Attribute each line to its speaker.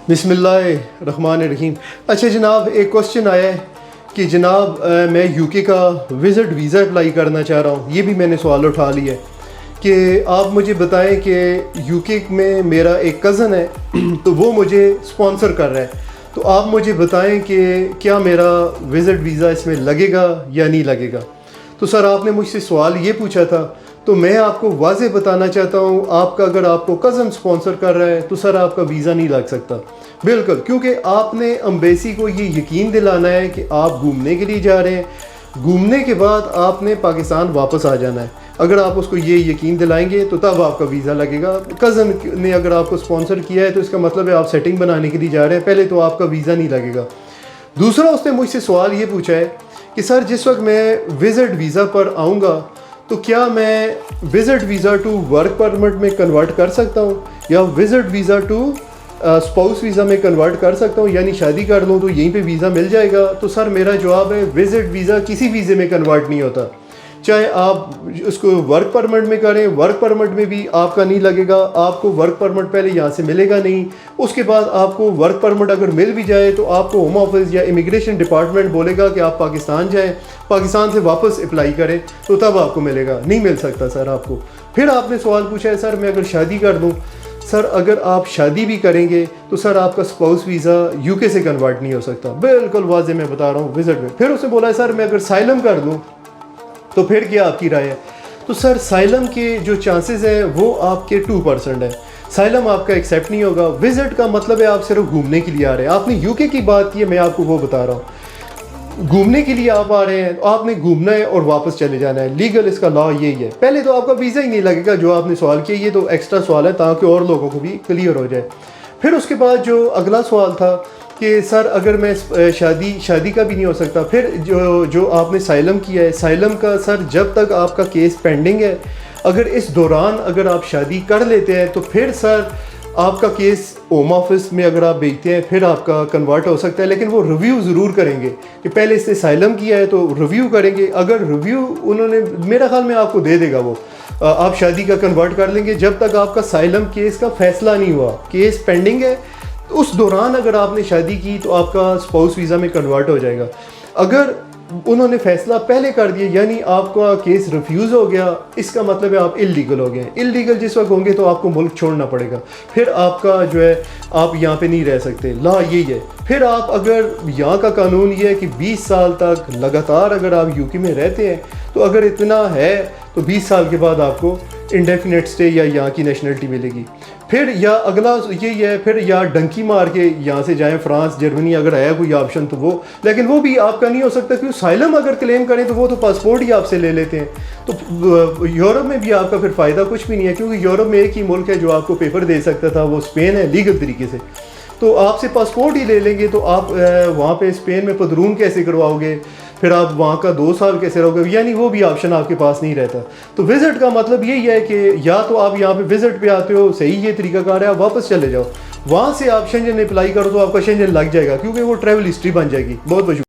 Speaker 1: बिस्मिल्लाहिर्रहमानिर्रहीम। अच्छा जनाब, एक क्वेश्चन आया है कि जनाब मैं यूके का विज़िट वीज़ा अप्लाई करना चाह रहा हूँ। ये भी मैंने सवाल उठा लिया है कि आप मुझे बताएं कि यूके में मेरा एक कज़न है तो वो मुझे स्पॉन्सर कर रहा है, तो आप मुझे बताएं कि क्या मेरा विज़िट वीज़ा इसमें लगेगा या नहीं लगेगा। तो सर आपने मुझसे सवाल ये पूछा था, तो मैं आपको वाज़ेह बताना चाहता हूँ, आपका अगर आपको कज़न स्पॉन्सर कर रहा है तो सर आपका वीज़ा नहीं लग सकता बिल्कुल, क्योंकि आपने एम्बेसी को ये यकीन दिलाना है कि आप घूमने के लिए जा रहे हैं, घूमने के बाद आपने पाकिस्तान वापस आ जाना है। अगर आप उसको ये यकीन दिलाएंगे तो तब आपका वीज़ा लगेगा। कज़न ने अगर आपको स्पॉन्सर किया है तो इसका मतलब है आप सेटिंग बनाने के लिए जा रहे हैं, पहले तो आपका वीज़ा नहीं लगेगा। दूसरा, उसने मुझसे सवाल ये पूछा है कि सर जिस वक्त मैं विज़िट वीज़ा पर आऊँगा तो क्या मैं visit visa to work permit में कन्वर्ट कर सकता हूँ या visit visa to spouse visa में कन्वर्ट कर सकता हूँ, यानी शादी कर लूँ तो यहीं पे वीज़ा मिल जाएगा। तो सर मेरा जवाब है विज़िट वीज़ा किसी वीज़े में कन्वर्ट नहीं होता, चाहे आप उसको वर्क परमिट में करें, वर्क परमिट में भी आपका नहीं लगेगा। आपको वर्क परमिट पहले यहाँ से मिलेगा नहीं, उसके बाद आपको वर्क परमिट अगर मिल भी जाए तो आपको होम ऑफिस या इमिग्रेशन डिपार्टमेंट बोलेगा कि आप पाकिस्तान जाएं, पाकिस्तान से वापस अप्लाई करें तो तब आपको मिलेगा, नहीं मिल सकता सर आपको। फिर आपने सवाल पूछा है सर मैं अगर शादी कर दूँ, सर अगर आप शादी भी करेंगे तो सर आपका स्पाउस वीज़ा यूके से कन्वर्ट नहीं हो सकता, बिल्कुल वाज़ेह मैं बता रहा हूँ विज़िट में। फिर उसने बोला है सर मैं अगर साइलम कर दूँ तो फिर क्या आपकी राय है। तो सर साइलम के जो चांसेस हैं वो आपके 2% है, साइलम आपका एक्सेप्ट नहीं होगा। विज़िट का मतलब है आप सिर्फ घूमने के लिए आ रहे हैं। आपने यूके की बात की है, मैं आपको वो बता रहा हूँ, घूमने के लिए आप आ रहे हैं, आपने घूमना है और वापस चले जाना है, लीगल इसका लॉ यही है। पहले तो आपका वीज़ा ही नहीं लगेगा जो आपने सवाल किया, ये तो एक्स्ट्रा सवाल है ताकि और लोगों को भी क्लियर हो जाए। फिर उसके बाद जो अगला सवाल था कि सर अगर मैं शादी का भी नहीं हो सकता। फिर जो आपने साइलम किया है, साइलम का सर जब तक आपका केस पेंडिंग है, अगर इस दौरान अगर आप शादी कर लेते हैं तो फिर सर आपका केस होम ऑफिस में अगर आप भेजते हैं फिर आपका कन्वर्ट हो सकता है, लेकिन वो रिव्यू ज़रूर करेंगे कि पहले इसने साइलम किया है तो रिव्यू करेंगे। अगर रिव्यू उन्होंने, मेरा ख्याल में आपको दे देगा वो, आप शादी का कन्वर्ट कर लेंगे। जब तक आपका साइलम केस का फैसला नहीं हुआ, केस पेंडिंग है, तो उस दौरान अगर आपने शादी की तो आपका स्पाउस वीज़ा में कन्वर्ट हो जाएगा। अगर उन्होंने फैसला पहले कर दिया यानी आपका केस रिफ्यूज़ हो गया, इसका मतलब है आप इल्लीगल हो गए। इल्लीगल जिस वक्त होंगे तो आपको मुल्क छोड़ना पड़ेगा, फिर आपका जो है आप यहाँ पे नहीं रह सकते, लॉ यही है। फिर आप अगर यहाँ का कानून ये है कि 20 साल तक लगातार अगर आप यूके में रहते हैं तो अगर इतना है तो 20 साल के बाद आपको इंडेफिनेट स्टे या यहाँ की नेशनलिटी मिलेगी। फिर या अगला यही है, फिर या डंकी मार के यहाँ से जाएं फ्रांस, जर्मनी, अगर है कोई ऑप्शन तो वो, लेकिन वो भी आपका नहीं हो सकता क्योंकि साइलम अगर क्लेम करें तो वो तो पासपोर्ट ही आपसे ले लेते हैं। तो यूरोप में भी आपका फिर फ़ायदा कुछ भी नहीं है, क्योंकि यूरोप में एक ही मुल्क है जो आपको पेपर दे सकता था, वो स्पेन है लीगल तरीके से। तो आपसे पासपोर्ट ही ले लेंगे तो आप वहाँ पे स्पेन में पदरून कैसे करवाओगे, फिर आप वहाँ का 2 साल कैसे रहोगे, यानी वो भी ऑप्शन आपके पास नहीं रहता। तो विज़िट का मतलब यही है कि या तो आप यहाँ पे विज़िट पे आते हो, सही ये तरीकाकार है, आप वापस चले जाओ, वहाँ से आप शेंजन अप्लाई करो तो आपका शेंजन लग जाएगा क्योंकि वो ट्रैवल हिस्ट्री बन जाएगी। बहुत बहुत